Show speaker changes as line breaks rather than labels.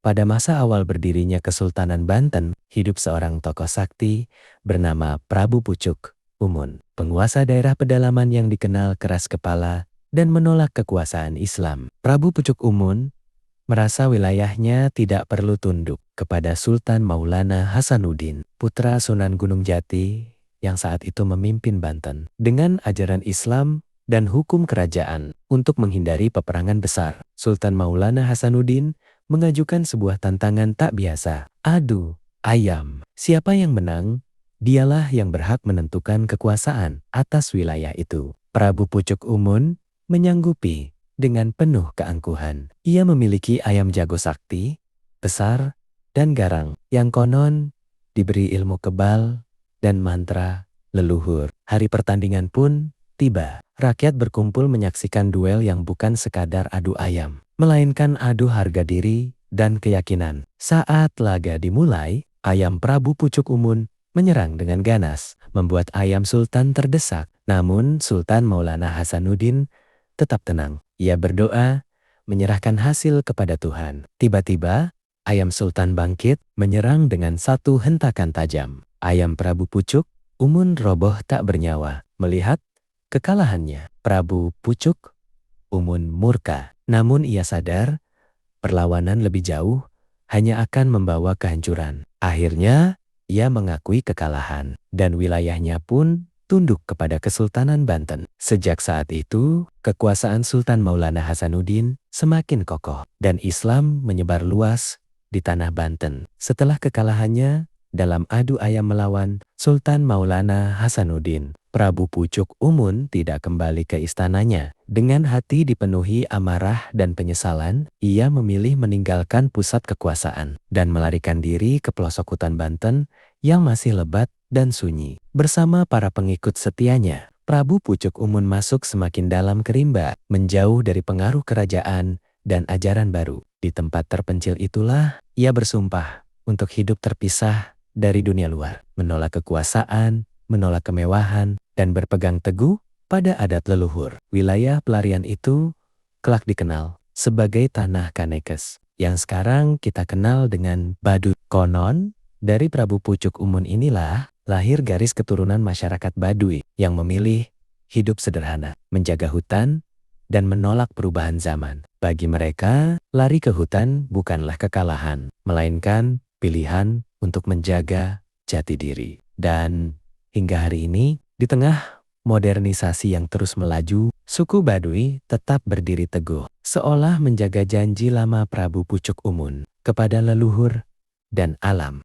Pada masa awal berdirinya Kesultanan Banten, hidup seorang tokoh sakti bernama Prabu Pucuk Umun, penguasa daerah pedalaman yang dikenal keras kepala dan menolak kekuasaan Islam. Prabu Pucuk Umun merasa wilayahnya tidak perlu tunduk kepada Sultan Maulana Hasanuddin, putra Sunan Gunung Jati yang saat itu memimpin Banten. Dengan ajaran Islam dan hukum kerajaan untuk menghindari peperangan besar, Sultan Maulana Hasanuddin mengajukan sebuah tantangan tak biasa. Adu ayam. Siapa yang menang, dialah yang berhak menentukan kekuasaan atas wilayah itu. Prabu Pucuk Umun menyanggupi dengan penuh keangkuhan. Ia memiliki ayam jago sakti, besar, dan garang, yang konon diberi ilmu kebal dan mantra leluhur. Hari pertandingan pun tiba. Rakyat berkumpul menyaksikan duel yang bukan sekadar adu ayam, melainkan adu harga diri dan keyakinan. Saat laga dimulai, ayam Prabu Pucuk Umun menyerang dengan ganas, membuat ayam Sultan terdesak. Namun Sultan Maulana Hasanuddin tetap tenang. Ia berdoa, menyerahkan hasil kepada Tuhan. Tiba-tiba, ayam Sultan bangkit, menyerang dengan satu hentakan tajam. Ayam Prabu Pucuk Umun roboh tak bernyawa. Melihat kekalahannya, Prabu Pucuk Umun murka. Namun ia sadar, perlawanan lebih jauh hanya akan membawa kehancuran. Akhirnya, ia mengakui kekalahan dan wilayahnya pun tunduk kepada Kesultanan Banten. Sejak saat itu, kekuasaan Sultan Maulana Hasanuddin semakin kokoh dan Islam menyebar luas di tanah Banten. Setelah kekalahannya dalam adu ayam melawan Sultan Maulana Hasanuddin, Prabu Pucuk Umun tidak kembali ke istananya. Dengan hati dipenuhi amarah dan penyesalan, ia memilih meninggalkan pusat kekuasaan dan melarikan diri ke pelosok hutan Banten yang masih lebat dan sunyi. Bersama para pengikut setianya, Prabu Pucuk Umun masuk semakin dalam ke rimba, menjauh dari pengaruh kerajaan dan ajaran baru. Di tempat terpencil itulah, ia bersumpah untuk hidup terpisah dari dunia luar, menolak kekuasaan, menolak kemewahan, dan berpegang teguh pada adat leluhur. Wilayah pelarian itu kelak dikenal sebagai Tanah Kanekes, yang sekarang kita kenal dengan Baduy. Konon, dari Prabu Pucuk Umun inilah lahir garis keturunan masyarakat Baduy yang memilih hidup sederhana, menjaga hutan, dan menolak perubahan zaman. Bagi mereka, lari ke hutan bukanlah kekalahan, melainkan pilihan untuk menjaga jati diri. Dan hingga hari ini, di tengah modernisasi yang terus melaju, suku Baduy tetap berdiri teguh, seolah menjaga janji lama Prabu Pucuk Umun kepada leluhur dan alam.